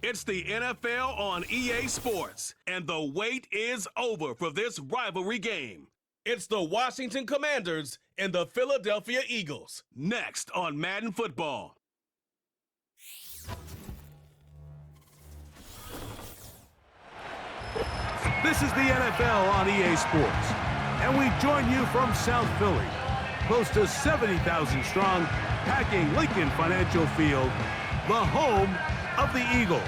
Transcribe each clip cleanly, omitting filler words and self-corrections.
It's the NFL on EA Sports, and the wait is over for this rivalry game. It's the Washington Commanders and the Philadelphia Eagles, next on Madden Football. This is the NFL on EA Sports, and we join you from South Philly, close to 70,000 strong, packing Lincoln Financial Field, the home of the Eagles.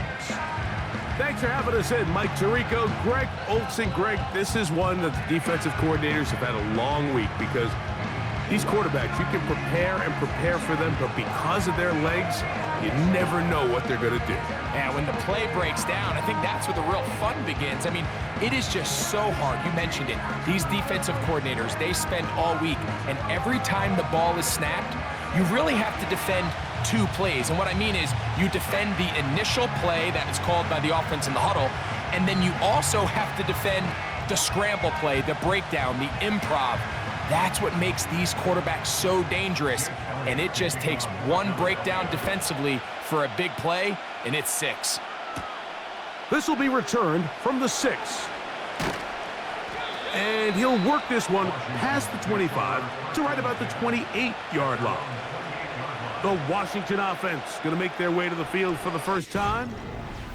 Thanks for having us in, Mike Tirico, Greg Olson. Greg, this is one that the defensive coordinators have had a long week because these quarterbacks, you can prepare for them, but because of their legs, you never know what they're going to do. Yeah, when the play breaks down, I think that's where the real fun begins. I mean, it is just so hard. You mentioned it. These defensive coordinators, they spend all week, and every time the ball is snapped, you really have to defend two plays. And what I mean is you defend the initial play that is called by the offense in the huddle, and then you also have to defend the scramble play, the breakdown, the improv. That's what makes these quarterbacks so dangerous, and it just takes one breakdown defensively for a big play, and it's 6. This will be returned from the 6. And he'll work this one past the 25 to right about the 28-yard line. The Washington offense going to make their way to the field for the first time.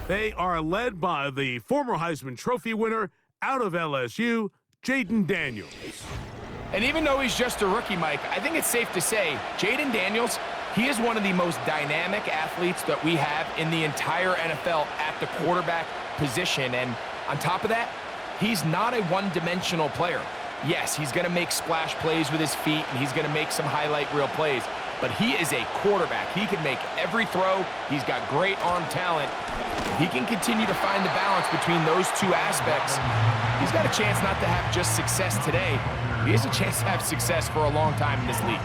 They are led by the former Heisman Trophy winner out of LSU, Jayden Daniels. And even though he's just a rookie, Mike, I think it's safe to say Jayden Daniels, he is one of the most dynamic athletes that we have in the entire NFL at the quarterback position. And on top of that, he's not a one-dimensional player. Yes, he's going to make splash plays with his feet, and he's going to make some highlight reel plays. But he is a quarterback. He can make every throw. He's got great arm talent. He can continue to find the balance between those two aspects. He's got a chance not to have just success today. He has a chance to have success for a long time in this league.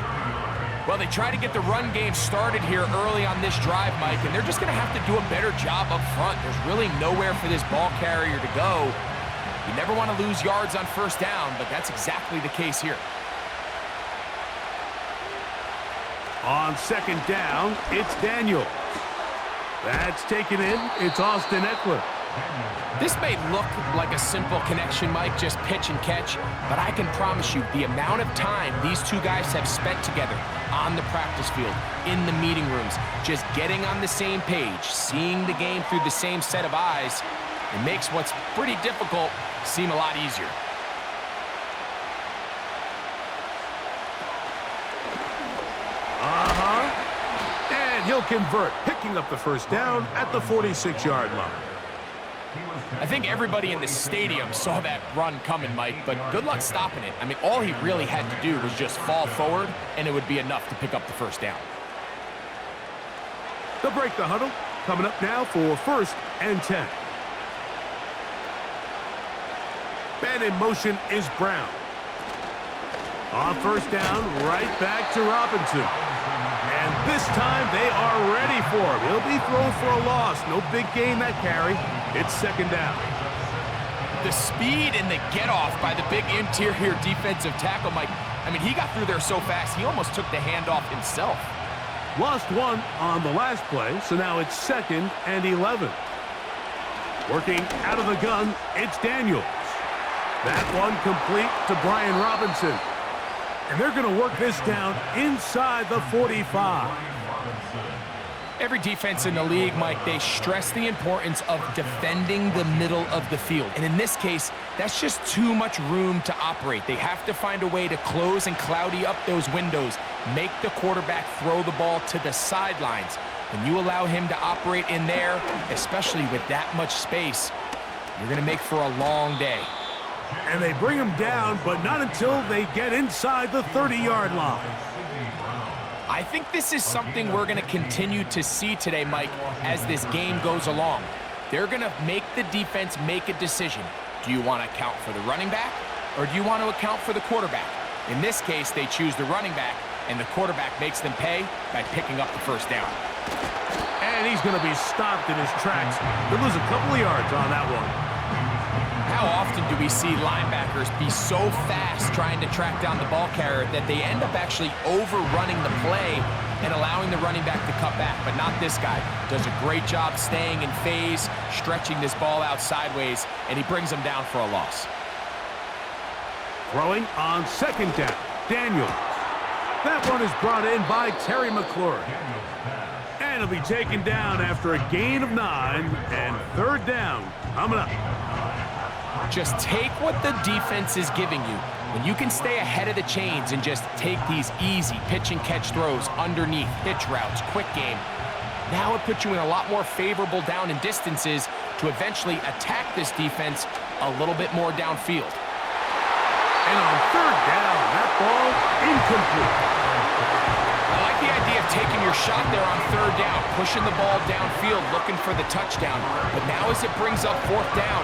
Well, they try to get the run game started here early on this drive, Mike, and they're just going to have to do a better job up front. There's really nowhere for this ball carrier to go. You never want to lose yards on first down, but that's exactly the case here. On second down, it's Daniels. That's taken in. It's Austin Eckler. This may look like a simple connection, Mike, just pitch and catch, but I can promise you the amount of time these two guys have spent together on the practice field, in the meeting rooms, just getting on the same page, seeing the game through the same set of eyes, it makes what's pretty difficult seem a lot easier. And he'll convert, picking up the first down at the 46-yard line. I think everybody in the stadium saw that run coming, Mike, but good luck stopping it. I mean, all he really had to do was just fall forward, and it would be enough to pick up the first down. They'll break the huddle, coming up now for 1st and 10. Man in motion is Brown. On first down, right back to Robinson. And this time they are ready for him. He'll be thrown for a loss. No big gain that carry. It's second down. The speed and the get-off by the big interior defensive tackle, Mike. I mean, he got through there so fast, he almost took the handoff himself. Lost one on the last play, so now it's 2nd and 11. Working out of the gun, it's Daniels. That one complete to Brian Robinson. And they're going to work this down inside the 45. Every defense in the league, Mike, they stress the importance of defending the middle of the field. And in this case, that's just too much room to operate. They have to find a way to close and cloudy up those windows, make the quarterback throw the ball to the sidelines. When you allow him to operate in there, especially with that much space, you're going to make for a long day. And they bring him down, but not until they get inside the 30-yard line. I think this is something we're going to continue to see today, Mike, as this game goes along. They're going to make the defense make a decision. Do you want to account for the running back, or do you want to account for the quarterback? In this case, they choose the running back, and the quarterback makes them pay by picking up the first down. And he's going to be stopped in his tracks. He'll lose a couple of yards on that one. How often do we see linebackers be so fast trying to track down the ball carrier that they end up actually overrunning the play and allowing the running back to cut back, but not this guy. Does a great job staying in phase, stretching this ball out sideways, and he brings him down for a loss. Throwing on second down, Daniels. That one is brought in by Terry McLaurin. And it'll be taken down after a gain of 9, and third down coming up. Just take what the defense is giving you. When you can stay ahead of the chains and just take these easy pitch and catch throws underneath, hitch routes, quick game, now it puts you in a lot more favorable down and distances to eventually attack this defense a little bit more downfield. And on third down, that ball incomplete. I like the idea of taking your shot there on third down, pushing the ball downfield, looking for the touchdown. But now as it brings up fourth down,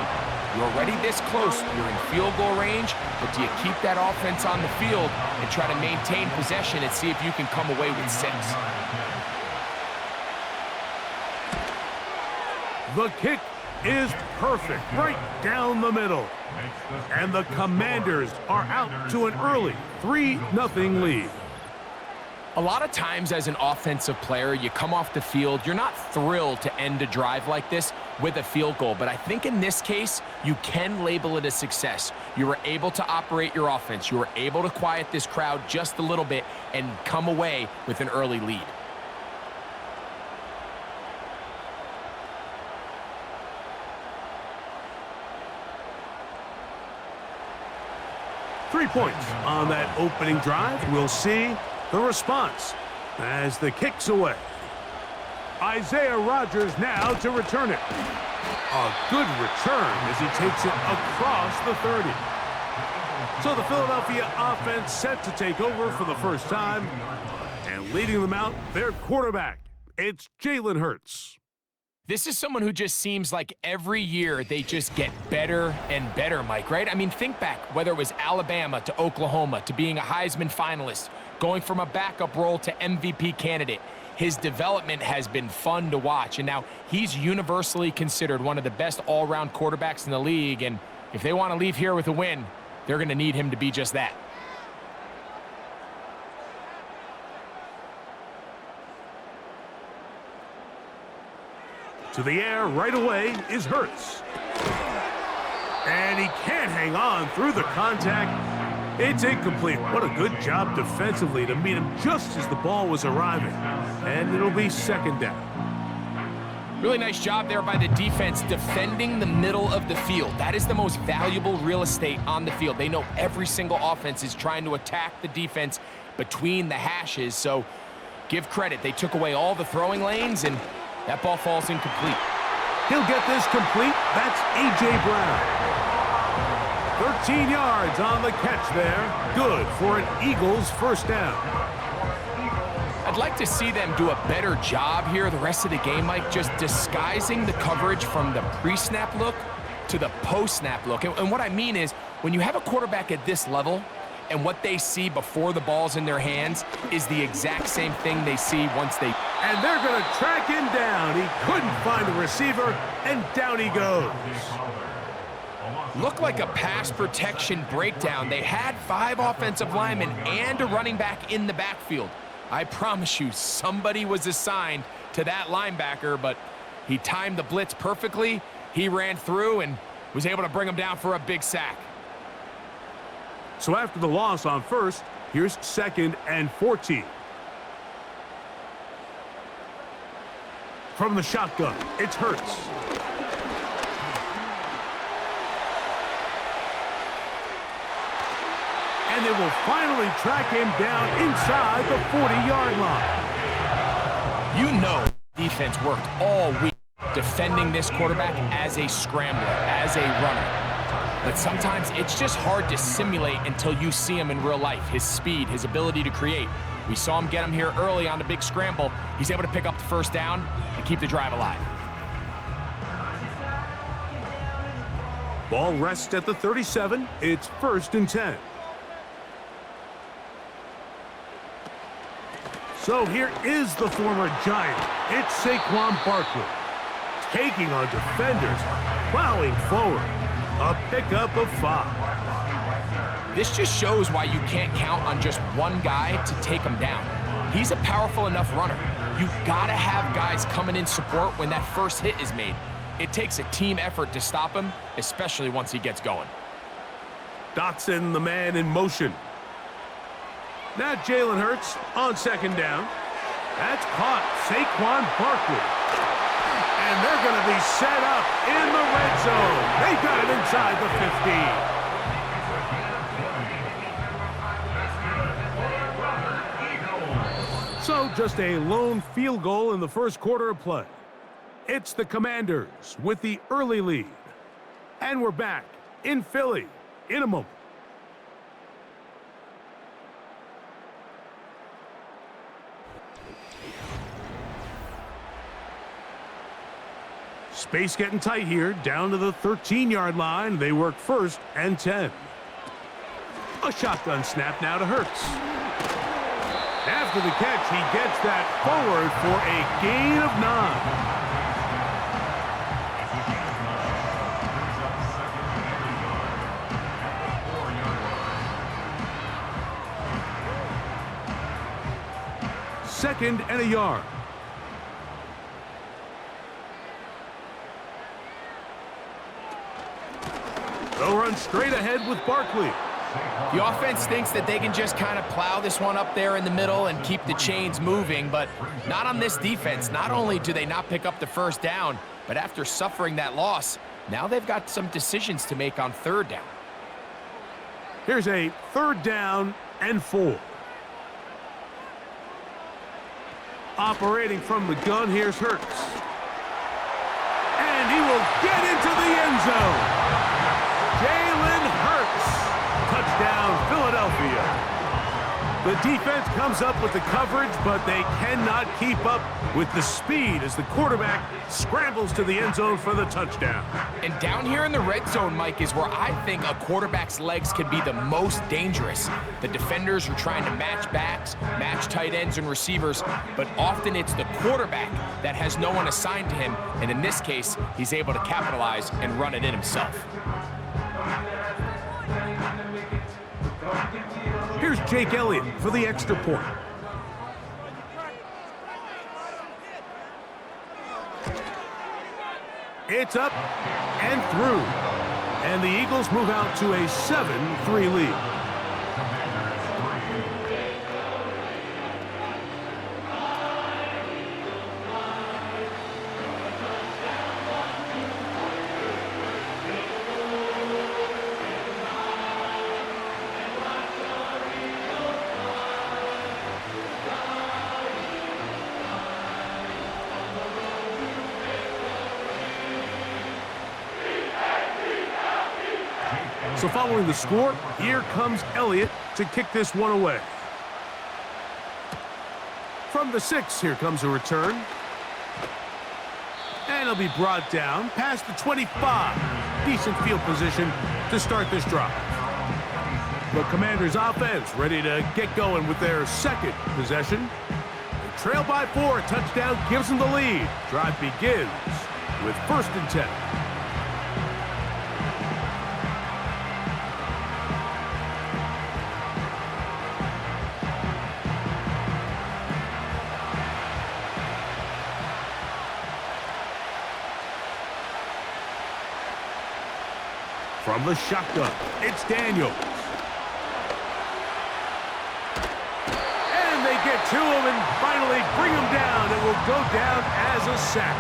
you're already this close. You're in field goal range, but do you keep that offense on the field and try to maintain possession and see if you can come away with 6? The kick is perfect, right down the middle. And the Commanders are out to an early 3-0 lead. A lot of times as an offensive player, you come off the field, you're not thrilled to end a drive like this with a field goal, but I think in this case, you can label it a success. You were able to operate your offense. You were able to quiet this crowd just a little bit and come away with an early lead. Three points on that opening drive. We'll see the response as the kick's away. Isaiah Rodgers now to return it. A good return as he takes it across the 30. So the Philadelphia offense set to take over for the first time. And leading them out, their quarterback. It's Jalen Hurts. This is someone who just seems like every year they just get better and better, Mike, right? I mean, think back, whether it was Alabama to Oklahoma to being a Heisman finalist, going from a backup role to MVP candidate. His development has been fun to watch, and now he's universally considered one of the best all-around quarterbacks in the league, and if they want to leave here with a win, they're going to need him to be just that. To the air right away is Hurts. And he can't hang on through the contact. It's incomplete. What a good job defensively to meet him just as the ball was arriving. And it'll be second down. Really nice job there by the defense defending the middle of the field. That is the most valuable real estate on the field. They know every single offense is trying to attack the defense between the hashes. So give credit. They took away all the throwing lanes, and that ball falls incomplete. He'll get this complete. That's A.J. Brown. 13 yards on the catch there. Good for an Eagles first down. I'd like to see them do a better job here the rest of the game, Mike, just disguising the coverage from the pre-snap look to the post-snap look. And what I mean is, when you have a quarterback at this level, and what they see before the ball's in their hands is the exact same thing they see once they... And they're going to track him down. He couldn't find a receiver, and down he goes. Looked like a pass protection breakdown. They had 5 offensive linemen and a running back in the backfield. I promise you, somebody was assigned to that linebacker, but he timed the blitz perfectly. He ran through and was able to bring him down for a big sack. So after the loss on first, here's 2nd and 14. From the shotgun, it's Hurts. And they will finally track him down inside the 40-yard line. You know defense worked all week defending this quarterback as a scrambler, as a runner. But sometimes it's just hard to simulate until you see him in real life. His speed, his ability to create. We saw him get him here early on the big scramble. He's able to pick up the first down and keep the drive alive. Ball rests at the 37. It's 1st and 10. So here is the former Giant. It's Saquon Barkley. Taking on defenders, plowing forward. A pickup of 5. This just shows why you can't count on just one guy to take him down. He's a powerful enough runner. You gotta have guys coming in support when that first hit is made. It takes a team effort to stop him, especially once he gets going. Dotson, the man in motion. Now Jalen Hurts on second down. That's caught. Saquon Barkley. And they're going to be set up in the red zone. They got it inside the 15. So just a lone field goal in the first quarter of play. It's the Commanders with the early lead. And we're back in Philly in a moment. Space getting tight here, down to the 13-yard line. They work first and 10. A shotgun snap now to Hurts. After the catch, he gets that forward for a gain of 9. Second and a yard. They'll run straight ahead with Barkley. The offense thinks that they can just kind of plow this one up there in the middle and keep the chains moving, but not on this defense. Not only do they not pick up the first down, but after suffering that loss, now they've got some decisions to make on third down. Here's a third down and 4. Operating from the gun, here's Hurts. And he will get into the end zone. Jalen Hurts. Touchdown, Philadelphia. The defense comes up with the coverage, but they cannot keep up with the speed as the quarterback scrambles to the end zone for the touchdown. And down here in the red zone, Mike, is where I think a quarterback's legs can be the most dangerous. The defenders are trying to match backs, match tight ends and receivers, but often it's the quarterback that has no one assigned to him, and in this case, he's able to capitalize and run it in himself. Here's Jake Elliott for the extra point. It's up and through. And the Eagles move out to a 7-3 lead. So following the score, here comes Elliott to kick this one away. From the 6, here comes a return. And it'll be brought down past the 25. Decent field position to start this drive. The Commanders' offense ready to get going with their second possession. They trail by 4. A touchdown gives them the lead. Drive begins with first and 10. From the shotgun, it's Daniels. And they get to him and finally bring him down. It will go down as a sack.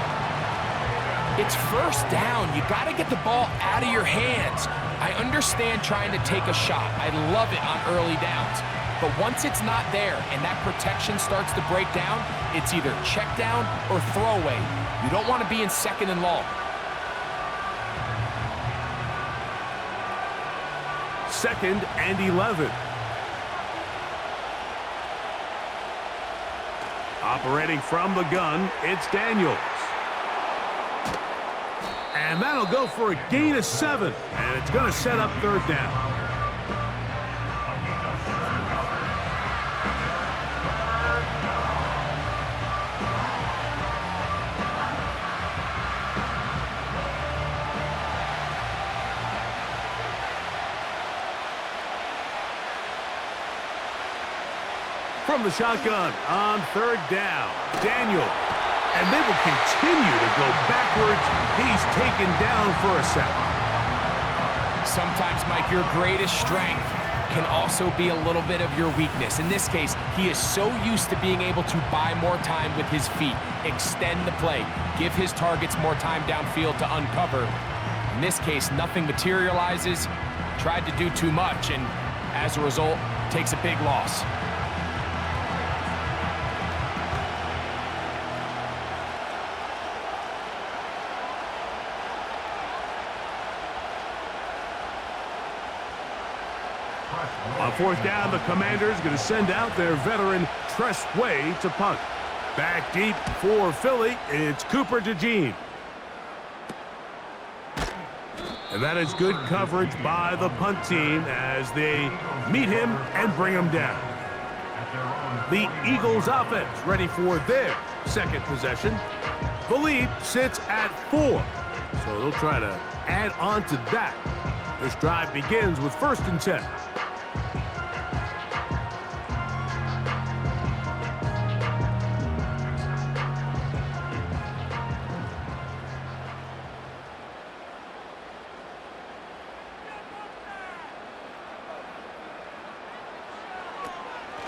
It's first down. You got to get the ball out of your hands. I understand trying to take a shot. I love it on early downs. But once it's not there and that protection starts to break down, it's either check down or throwaway. You don't want to be in second and long. Second and 11. Operating from the gun, it's Daniels. And that'll go for a gain of 7. And it's going to set up third down. From the shotgun on third down, Daniel. And they will continue to go backwards. He's taken down for a sack. Sometimes, Mike, your greatest strength can also be a little bit of your weakness. In this case, he is so used to being able to buy more time with his feet, extend the play, give his targets more time downfield to uncover. In this case, nothing materializes, tried to do too much, and as a result, takes a big loss. On fourth down, the Commanders going to send out their veteran Tress Way to punt. Back deep for Philly, it's Cooper DeJean. And that is good coverage by the punt team as they meet him and bring him down. The Eagles offense ready for their second possession. The lead sits at 4, so they'll try to add on to that. This drive begins with 1st and 10.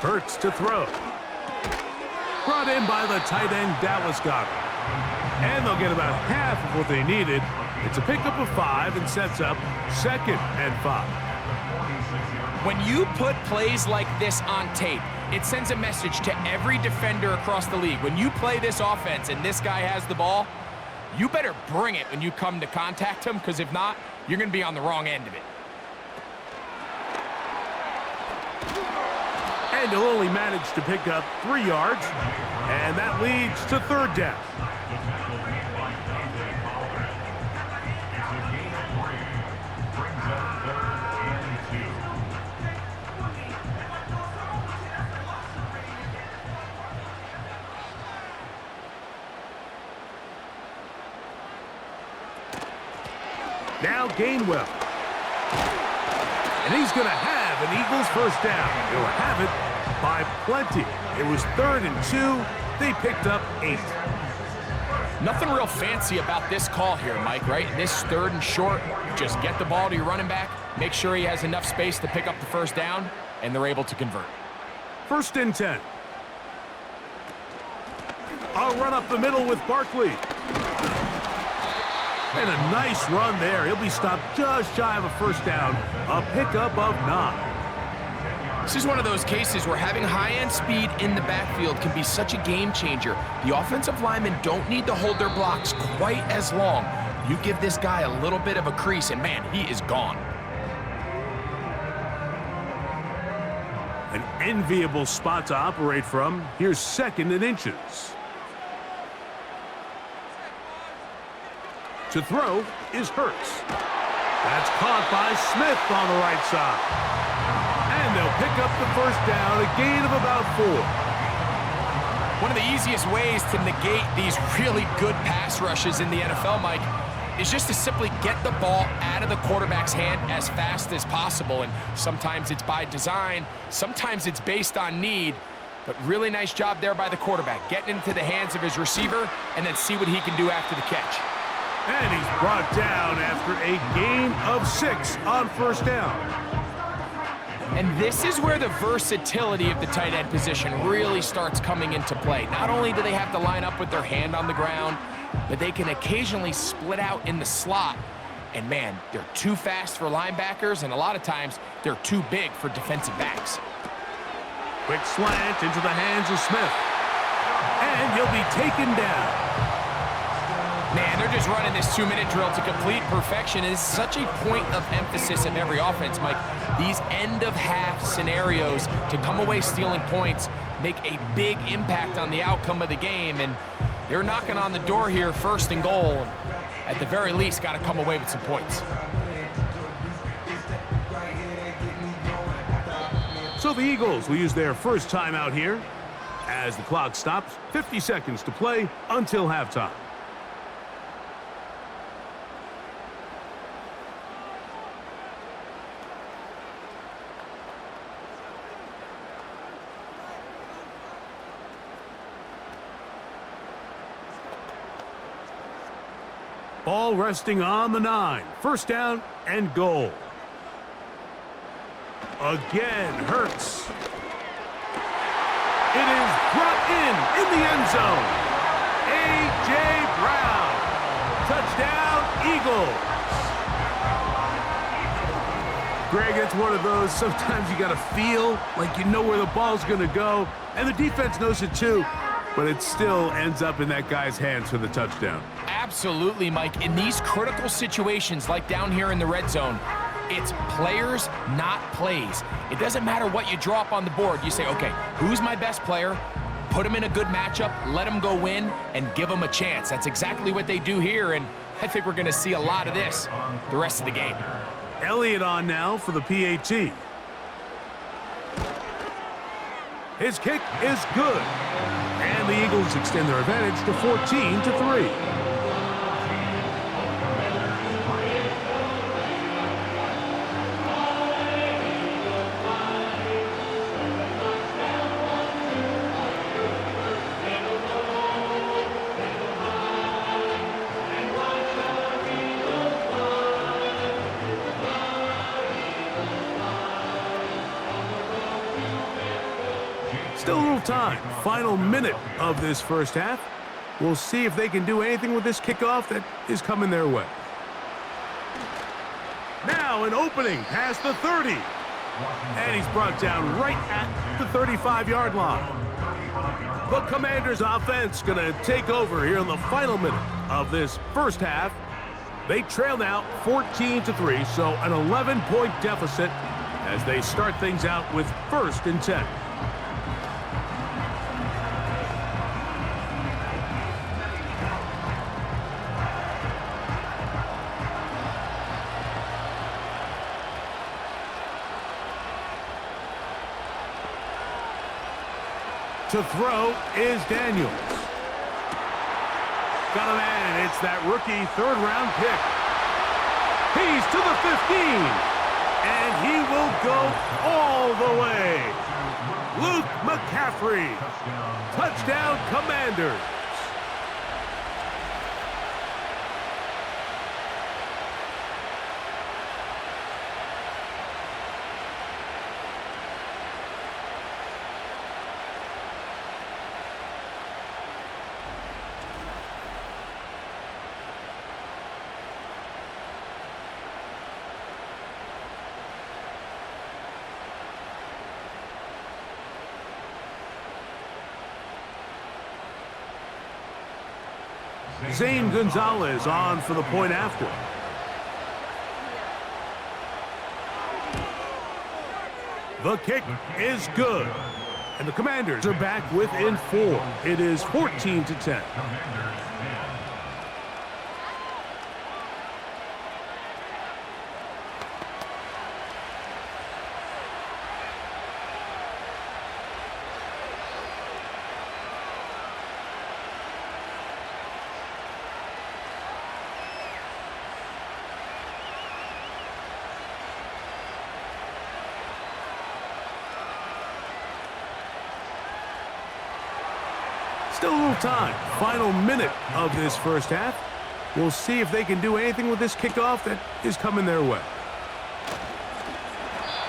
Hurts to throw. Brought in by the tight end, Dallas Goedert. And they'll get about half of what they needed. It's a pickup of 5 and sets up 2nd and 5. When you put plays like this on tape, it sends a message to every defender across the league. When you play this offense and this guy has the ball, you better bring it when you come to contact him, because if not, you're going to be on the wrong end of it. And he'll only manage to pick up 3 yards, and that leads to 3rd down. Now Gainwell. And he's going to have an Eagles first down. He'll have it by plenty. It was 3rd and 2. They picked up 8. Nothing real fancy about this call here, Mike, right? This 3rd and short, just get the ball to your running back, make sure he has enough space to pick up the first down, and they're able to convert. 1st and 10. I'll run up the middle with Barkley. And a nice run there. He'll be stopped just shy of a first down. A pickup of 9. This is one of those cases where having high-end speed in the backfield can be such a game changer. The offensive linemen don't need to hold their blocks quite as long. You give this guy a little bit of a crease, and man, he is gone. An enviable spot to operate from. Here's 2nd and inches. To throw is Hurts. That's caught by Smith on the right side. And they'll pick up the first down, a gain of about 4. One of the easiest ways to negate these really good pass rushes in the NFL, Mike, is just to simply get the ball out of the quarterback's hand as fast as possible. And sometimes it's by design, sometimes it's based on need. But really nice job there by the quarterback, getting into the hands of his receiver and then see what he can do after the catch. And he's brought down after a gain of 6 on first down. And this is where the versatility of the tight end position really starts coming into play. Not only do they have to line up with their hand on the ground, but they can occasionally split out in the slot. And man, they're too fast for linebackers, and a lot of times they're too big for defensive backs. Quick slant into the hands of Smith. And he'll be taken down. Man, they're just running this 2-minute drill to complete perfection. It's such a point of emphasis of every offense, Mike. These end-of-half scenarios to come away stealing points make a big impact on the outcome of the game, and they're knocking on the door here, 1st and goal. At the very least, got to come away with some points. So the Eagles will use their first timeout here as the clock stops. 50 seconds to play until halftime. Ball resting on the 9. First down and goal. Again, Hurts. It is brought in the end zone. A.J. Brown. Touchdown, Eagles. Greg, it's one of those, sometimes you got to feel like you know where the ball's going to go, and the defense knows it too, but it still ends up in that guy's hands for the touchdown. Absolutely, Mike. In these critical situations, like down here in the red zone, it's players, not plays. It doesn't matter what you draw up on the board. You say, okay, who's my best player? Put him in a good matchup, let him go win, and give him a chance. That's exactly what they do here, and I think we're going to see a lot of this the rest of the game. Elliott on now for the PAT. His kick is good. And the Eagles extend their advantage to 14-3. Still a little time. Final minute of this first half. We'll see if they can do anything with this kickoff that is coming their way. Now an opening past the 30. And he's brought down right at the 35-yard line. The Commanders' offense going to take over here in the final minute of this first half. They trail now 14-3, so an 11-point deficit as they start things out with 1st and 10. To throw is Daniels. Got a man. It's that rookie 3rd-round pick. He's to the 15. And he will go all the way. Luke McCaffrey. Touchdown, Commanders. Zane Gonzalez on for the point after. The kick is good. And the Commanders are back within 4. It is 14-10. Still a little time. Final minute of this first half. We'll see if they can do anything with this kickoff that is coming their way.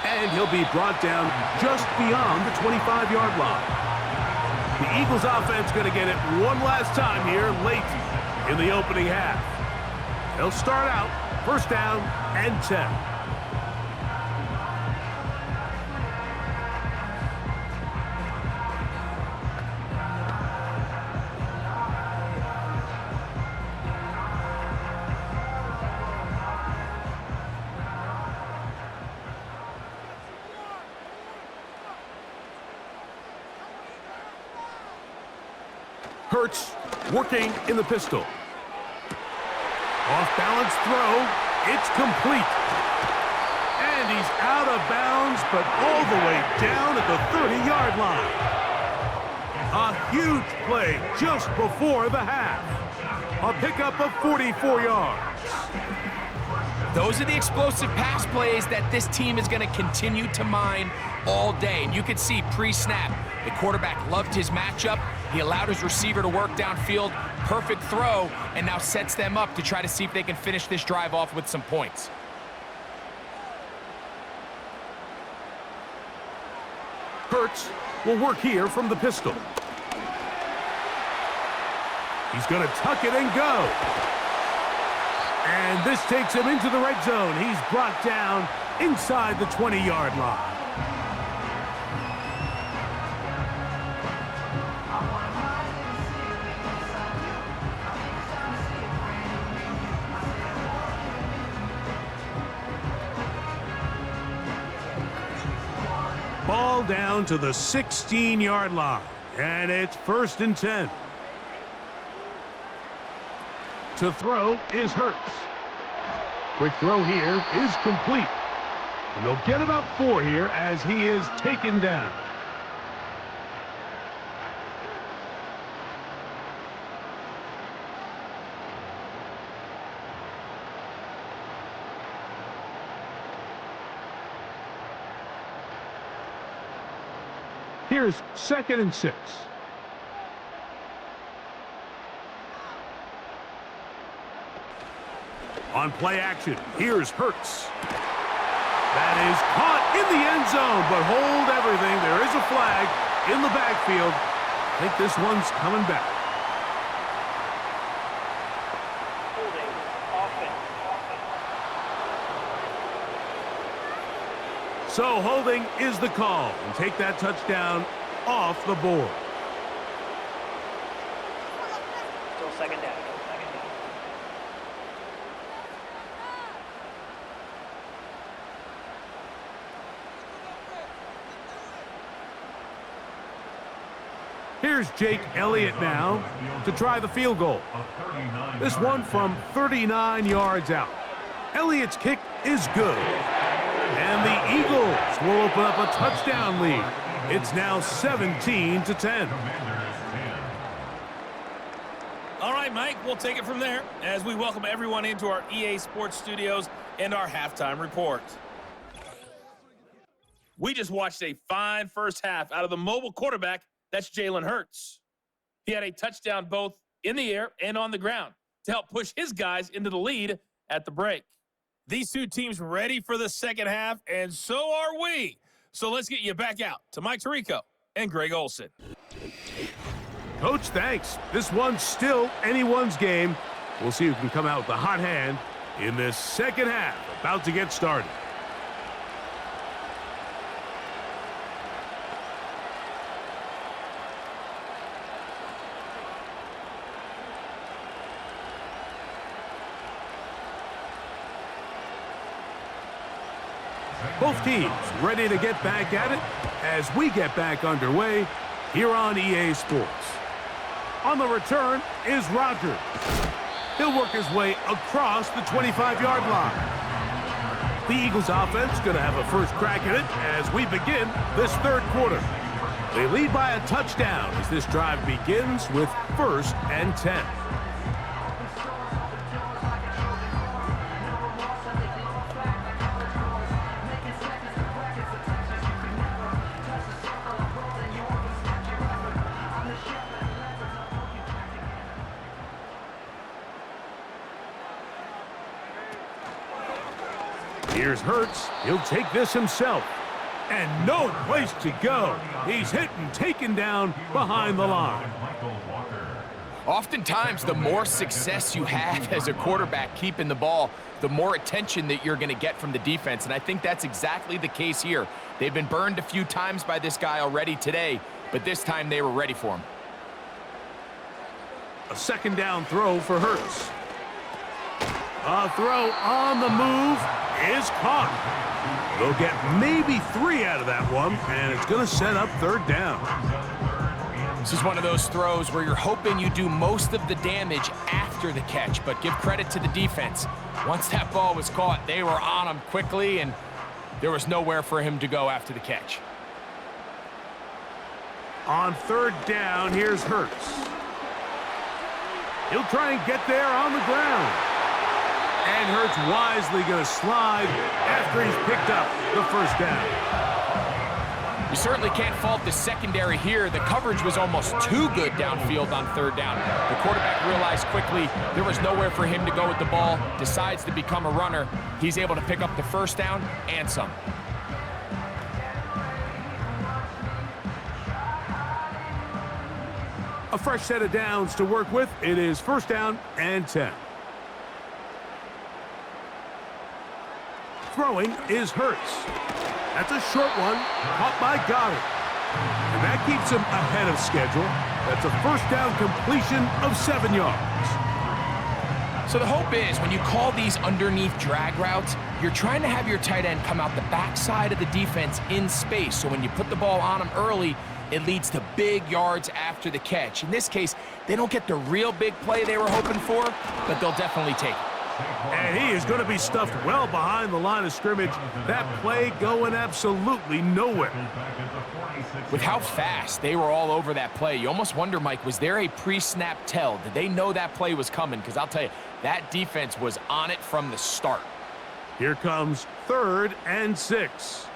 And he'll be brought down just beyond the 25-yard line. The Eagles offense going to get it one last time here late in the opening half. They'll start out 1st down and 10. Hurts working in the pistol. Off-balance throw. It's complete. And he's out of bounds, but all the way down at the 30-yard line. A huge play just before the half. A pickup of 44 yards. Those are the explosive pass plays that this team is going to continue to mine all day. And you can see pre-snap, the quarterback loved his matchup. He allowed his receiver to work downfield, perfect throw and now sets them up to try to see if they can finish this drive off with some points. Hurts will work here from the pistol. He's going to tuck it and go. And this takes him into the red zone. He's brought down inside the 20-yard line. Ball down to the 16-yard line, and it's 1st and 10. To throw is Hurts. Quick throw here is complete. And they'll get about 4 here as he is taken down. Here's 2nd and 6. On play action, here's Hurts. That is caught in the end zone, but hold everything. There is a flag in the backfield. I think this one's coming back. Holding, offense. So holding is the call, and take that touchdown off the board. Still 2nd down. Here's Jake Elliott now to try the field goal. This one from 39 yards out. Elliott's kick is good. And the Eagles will open up a touchdown lead. It's now 17-10. All right, Mike, we'll take it from there as we welcome everyone into our EA Sports Studios and our halftime report. We just watched a fine first half out of the mobile quarterback. That's Jalen Hurts. He had a touchdown both in the air and on the ground to help push his guys into the lead at the break. These two teams ready for the second half, and so are we. So let's get you back out to Mike Tirico and Greg Olson. Coach, thanks. This one's still anyone's game. We'll see who can come out with the hot hand in this second half. About to get started. Both teams ready to get back at it as we get back underway here on EA Sports. On the return is Rodgers. He'll work his way across the 25-yard line. The Eagles offense going to have a first crack at it as we begin this third quarter. They lead by a touchdown as this drive begins with 1st and 10. Here's Hurts. He'll take this himself. And no place to go. He's hit and taken down behind the line. Oftentimes, the more success you have as a quarterback keeping the ball, the more attention that you're going to get from the defense. And I think that's exactly the case here. They've been burned a few times by this guy already today, but this time they were ready for him. A 2nd down throw for Hurts. A throw on the move is caught. They'll get maybe 3 out of that one, and it's going to set up 3rd down. This is one of those throws where you're hoping you do most of the damage after the catch, but give credit to the defense. Once that ball was caught, they were on him quickly, and there was nowhere for him to go after the catch. On 3rd down, here's Hurts. He'll try and get there on the ground. And Hurts wisely going to slide after he's picked up the 1st down. You certainly can't fault the secondary here. The coverage was almost too good downfield on third down. The quarterback realized quickly there was nowhere for him to go with the ball, decides to become a runner. He's able to pick up the first down and some. A fresh set of downs to work with. It is first down and 10. Throwing is Hurts. That's a short one, caught by Goddard. And that keeps him ahead of schedule. That's a first down completion of 7 yards. So the hope is when you call these underneath drag routes, you're trying to have your tight end come out the backside of the defense in space. So when you put the ball on him early, it leads to big yards after the catch. In this case, they don't get the real big play they were hoping for, but they'll definitely take it. And he is going to be stuffed well behind the line of scrimmage. That play going absolutely nowhere. With how fast they were all over that play, you almost wonder, Mike, was there a pre-snap tell? Did they know that play was coming? Because I'll tell you, that defense was on it from the start. Here comes 3rd and 6.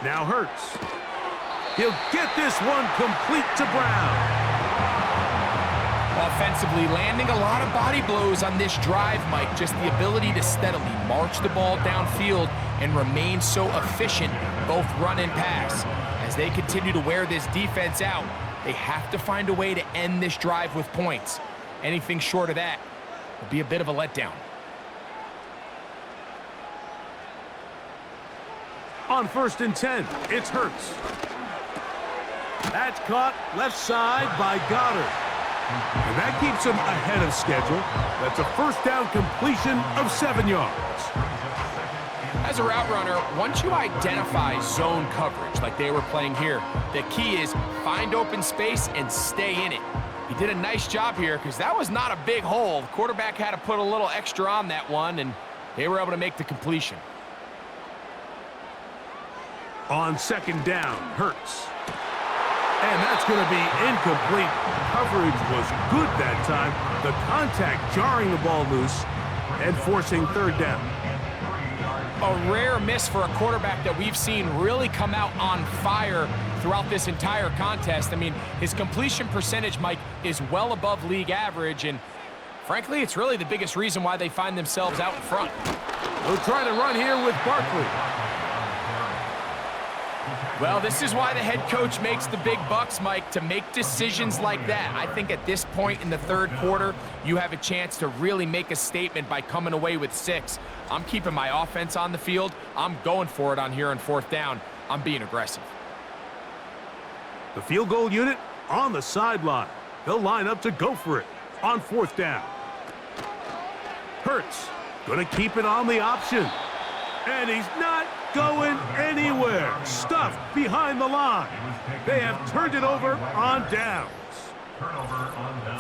Now Hurts. He'll get this one complete to Brown. Offensively, landing a lot of body blows on this drive, Mike. Just the ability to steadily march the ball downfield and remain so efficient, both run and pass. As they continue to wear this defense out, they have to find a way to end this drive with points. Anything short of that would be a bit of a letdown. On 1st and 10, it's Hurts. That's caught left side by Goddard. And that keeps him ahead of schedule. That's a first down completion of 7 yards. As a route runner, once you identify zone coverage like they were playing here, the key is find open space and stay in it. He did a nice job here because that was not a big hole. The quarterback had to put a little extra on that one, and they were able to make the completion. On 2nd down, Hurts. And that's going to be incomplete. Coverage was good that time. The contact jarring the ball loose and forcing 3rd down. A rare miss for a quarterback that we've seen really come out on fire throughout this entire contest. I mean, his completion percentage, Mike, is well above league average, and frankly, it's really the biggest reason why they find themselves out in front. They'll try to run here with Barkley. Well, this is why the head coach makes the big bucks, Mike, to make decisions like that. I think at this point in the 3rd quarter, you have a chance to really make a statement by coming away with 6. I'm keeping my offense on the field. I'm going for it on here on 4th down. I'm being aggressive. The field goal unit on the sideline. They'll line up to go for it on 4th down. Hurts going to keep it on the option. And he's not going anywhere. Stuffed behind the line. They have turned it over on downs.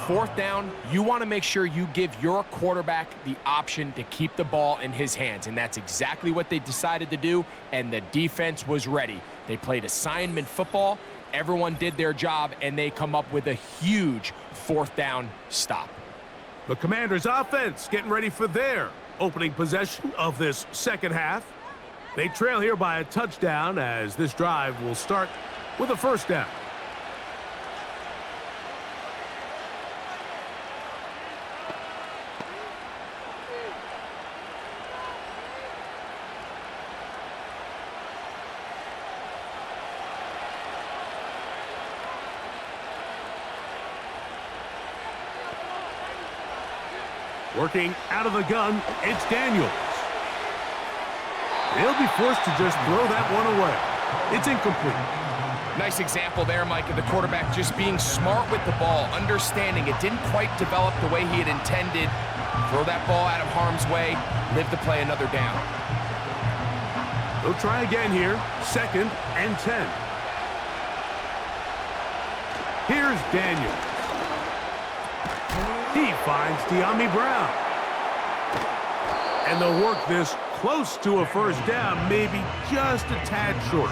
4th down, you want to make sure you give your quarterback the option to keep the ball in his hands, and that's exactly what they decided to do, and the defense was ready. They played assignment football, everyone did their job, and they come up with a huge 4th down stop. The Commanders' offense getting ready for their opening possession of this 2nd half. They trail here by a touchdown as this drive will start with a 1st down. Working out of the gun, it's Daniels. They'll be forced to just throw that one away. It's incomplete. Nice example there, Mike, of the quarterback just being smart with the ball, understanding it didn't quite develop the way he had intended. Throw that ball out of harm's way, live to play another down. They'll try again here, 2nd and 10. Here's Daniels. He finds De'Ami Brown. And they'll work this close to a 1st down, maybe just a tad short.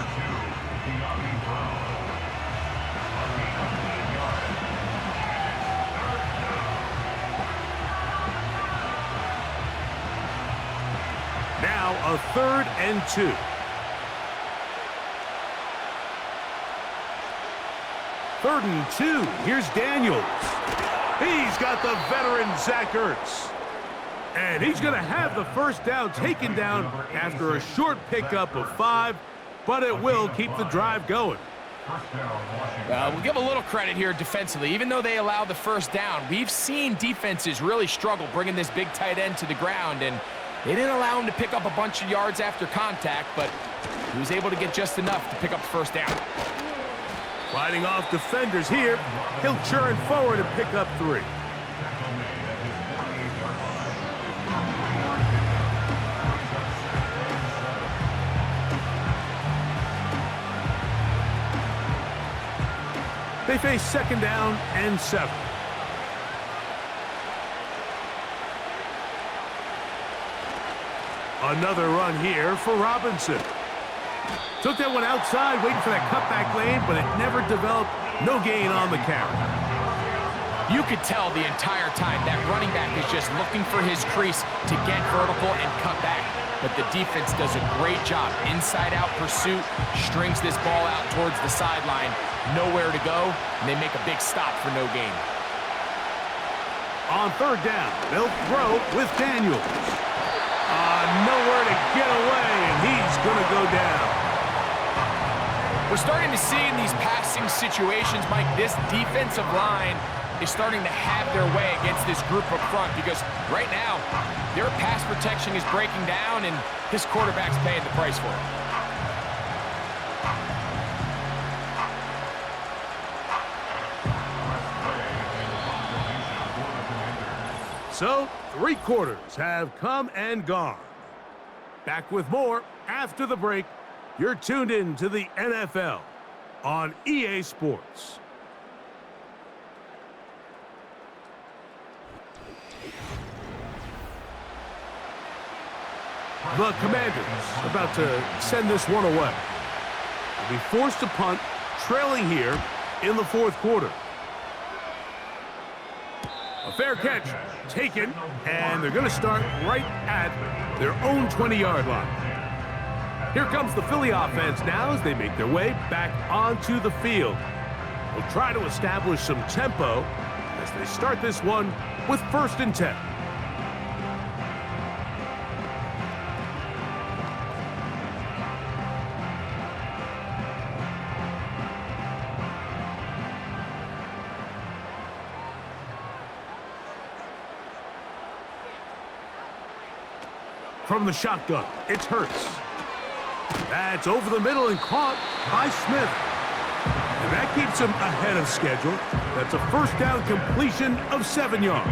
a 3rd and 2. Third and 2. Here's Daniels. He's got the veteran Zach Ertz. And he's going to have the first down taken down after a short pickup of 5, but it will keep the drive going. We'll give a little credit here defensively. Even though they allowed the first down, we've seen defenses really struggle bringing this big tight end to the ground, and they didn't allow him to pick up a bunch of yards after contact, but he was able to get just enough to pick up the first down. Fighting off defenders here, he'll churn forward and pick up 3. They face 2nd down and 7. Another run here for Robinson. Took that one outside, waiting for that cutback lane, but it never developed. No gain on the carry. You could tell the entire time that running back is just looking for his crease to get vertical and cut back. But the defense does a great job. Inside-out pursuit, strings this ball out towards the sideline. Nowhere to go, and they make a big stop for no gain. On 3rd down, they'll throw with Daniels. Nowhere to get away, and he's going to go down. We're starting to see in these passing situations, Mike, this defensive line is starting to have their way against this group up front because right now, their pass protection is breaking down, and this quarterback's paying the price for it. So, 3 quarters have come and gone. Back with more after the break. You're tuned in to the NFL on EA Sports. The Commanders about to send this one away. They'll be forced to punt, trailing here in the 4th quarter. A fair catch taken, and they're going to start right at their own 20-yard line. Here comes the Philly offense now as they make their way back onto the field. They'll try to establish some tempo as they start this one with 1st and 10. From the shotgun, it's Hurts. That's over the middle and caught by Smith. And that keeps him ahead of schedule. That's a 1st down completion of 7 yards.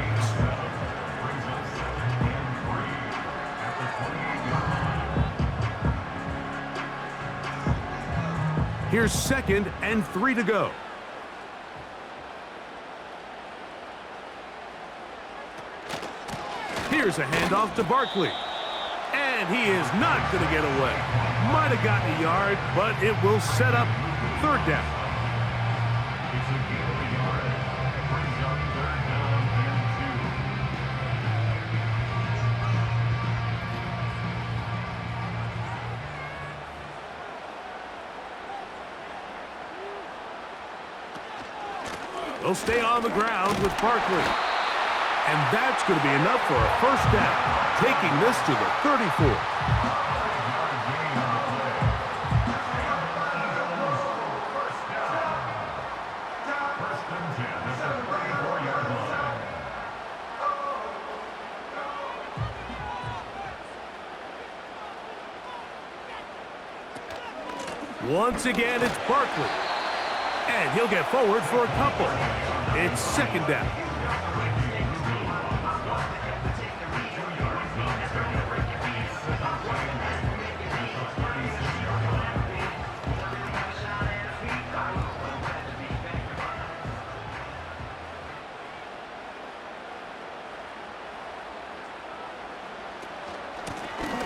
Here's 2nd and 3 to go. Here's a handoff to Barkley. And he is not going to get away. Might have gotten a yard, but it will set up 3rd down. They'll stay on the ground with Barkley. And that's going to be enough for a 1st down. Taking this to the 34. Once again, it's Barkley. And he'll get forward for a couple. It's 2nd down.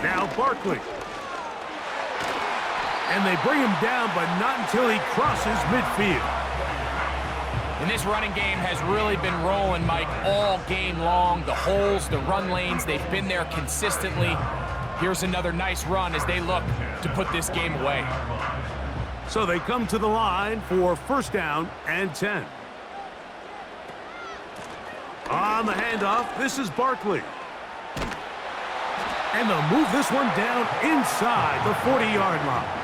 Now Barkley. And they bring him down, but not until he crosses midfield. And this running game has really been rolling, Mike, all game long. The holes, the run lanes, they've been there consistently. Here's another nice run as they look to put this game away. So they come to the line for first down and 10. On the handoff, this is Barkley. And they'll move this one down inside the 40-yard line.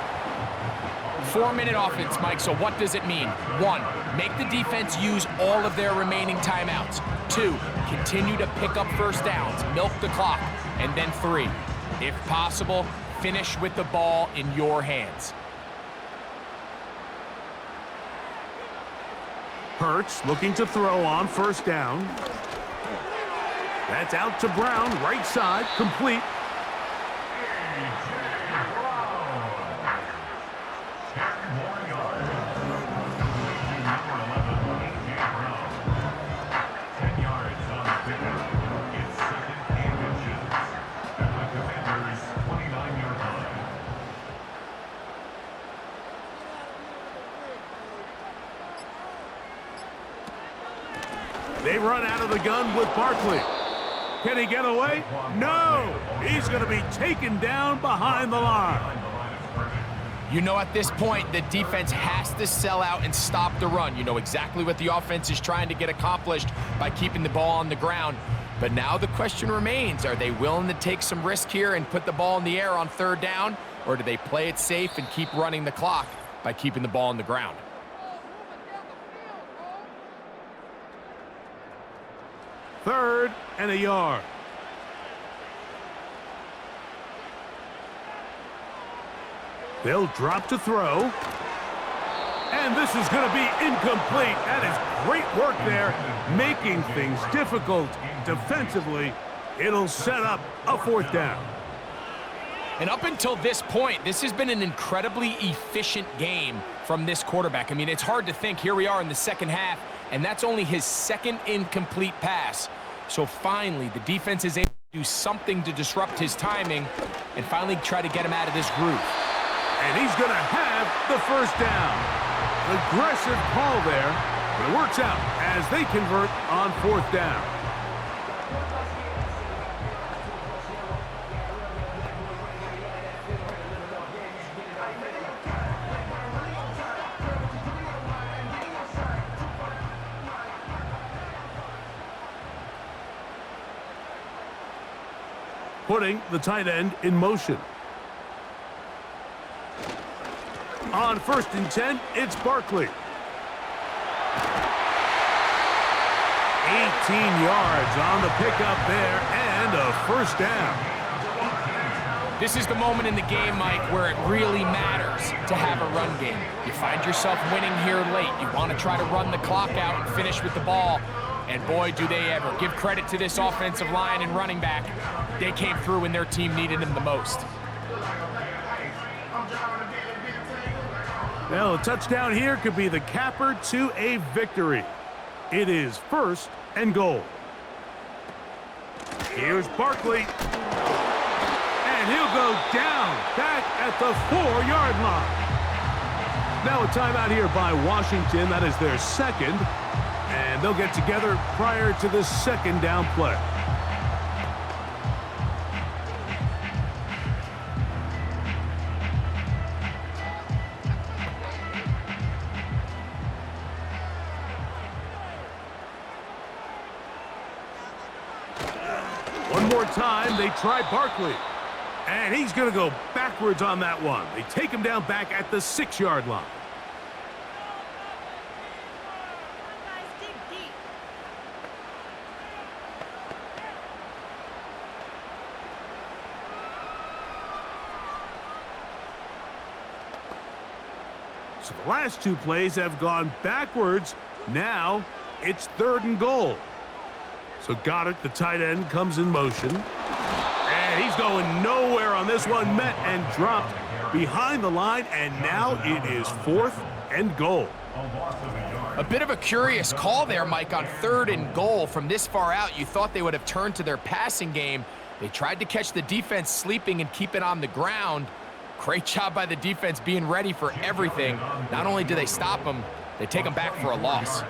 4-minute offense, Mike, so what does it mean? 1, make the defense use all of their remaining timeouts. 2, continue to pick up first downs, milk the clock. And then 3, if possible, finish with the ball in your hands. Hurts looking to throw on first down. That's out to Brown, right side, complete. They run out of the gun with Barkley. Can he get away? No! He's going to be taken down behind the line. You know, at this point, the defense has to sell out and stop the run. You know exactly what the offense is trying to get accomplished by keeping the ball on the ground. But now the question remains, are they willing to take some risk here and put the ball in the air on third down? Or do they play it safe and keep running the clock by keeping the ball on the ground? Third and a yard. They'll drop to throw. And this is going to be incomplete. That is great work there, making things difficult defensively. It'll set up a fourth down. And up until this point, this has been an incredibly efficient game from this quarterback. I mean, it's hard to think. Here we are in the second half, and that's only his second incomplete pass. So finally, the defense is able to do something to disrupt his timing and finally try to get him out of this groove. And he's going to have the first down. Aggressive call there, but it works out as they convert on fourth down. Putting the tight end in motion. On first and 10, it's Barkley. 18 yards on the pickup there, and a first down. This is the moment in the game, Mike, where it really matters to have a run game. You find yourself winning here late. You want to try to run the clock out and finish with the ball. And boy, do they ever. Give credit to this offensive line and running back. They came through when their team needed them the most. Well, a touchdown here could be the capper to a victory. It is first and goal. Here's Barkley. And he'll go down back at the 4-yard line. Now a timeout here by Washington. That is their second. And they'll get together prior to the second down play. One more time, they try Barkley. And he's going to go backwards on that one. They take him down back at the 6-yard line. So the last two plays have gone backwards. Now it's third and goal. So Goddard, the tight end, comes in motion. And he's going nowhere on this one. Met and dropped behind the line. And now it is fourth and goal. A bit of a curious call there, Mike, on third and goal. From this far out, you thought they would have turned to their passing game. They tried to catch the defense sleeping and keep it on the ground. Great job by the defense being ready for everything. Not only do they stop them, they take them back for a loss.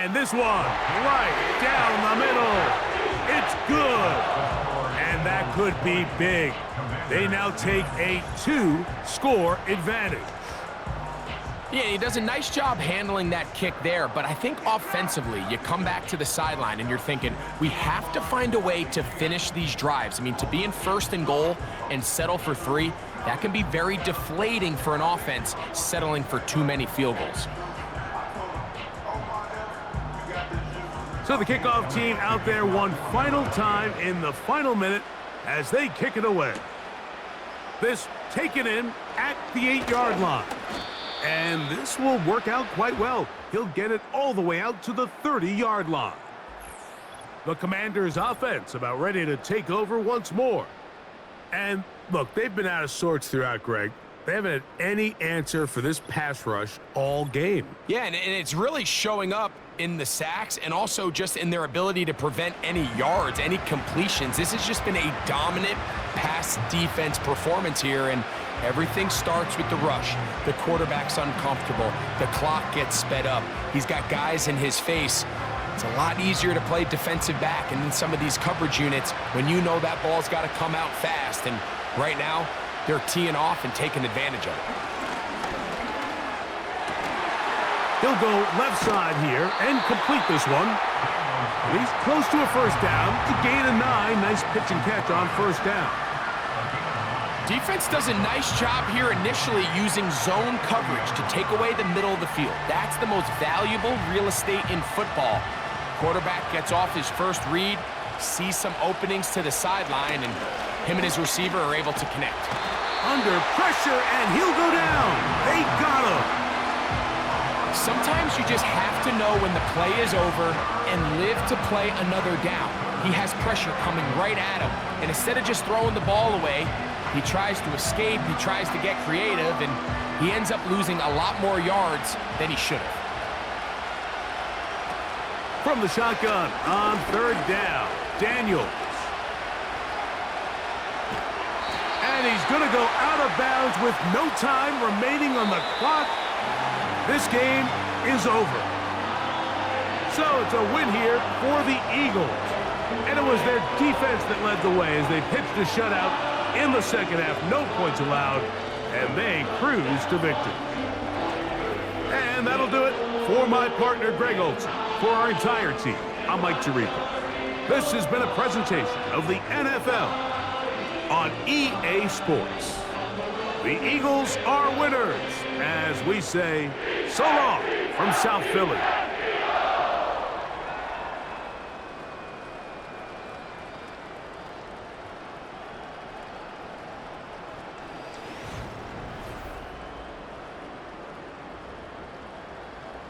And this one, right down the middle. It's good. And that could be big. They now take a 2-score advantage. Yeah, he does a nice job handling that kick there, but I think offensively, you come back to the sideline and you're thinking, we have to find a way to finish these drives. I mean, to be in 1st and goal and settle for 3, that can be very deflating for an offense settling for too many field goals. So the kickoff team out there one final time in the final minute as they kick it away. This taken in at the 8-yard line. And this will work out quite well. He'll get it all the way out to the 30-yard line. The Commanders' offense about ready to take over once more. And look, they've been out of sorts throughout, Greg. They haven't had any answer for this pass rush all game. Yeah, and it's really showing up in the sacks and also just in their ability to prevent any yards, any completions. This has just been a dominant pass defense performance here, and everything starts with the rush. The quarterback's uncomfortable. The clock gets sped up. He's got guys in his face. It's a lot easier to play defensive back and in some of these coverage units when you know that ball's got to come out fast. And right now, they're teeing off and taking advantage of it. He'll go left side here and complete this one. He's close to a 1st down to gain a 9. Nice pitch and catch on 1st down. Defense does a nice job here initially using zone coverage to take away the middle of the field. That's the most valuable real estate in football. Quarterback gets off his first read, sees some openings to the sideline, and him and his receiver are able to connect. Under pressure, and he'll go down. They got him. Sometimes you just have to know when the play is over and live to play another down. He has pressure coming right at him, and instead of just throwing the ball away, he tries to escape, he tries to get creative, and he ends up losing a lot more yards than he should have. From the shotgun on 3rd down, Daniels. And he's going to go out of bounds with no time remaining on the clock. This game is over. So it's a win here for the Eagles. And it was their defense that led the way as they pitched a shutout in the 2nd half. No points allowed, and they cruise to victory. And that'll do it for my partner, Greg Olson. For our entire team, I'm Mike Tirico. This has been a presentation of the NFL on EA Sports. The Eagles are winners, as we say, so long from South Philly.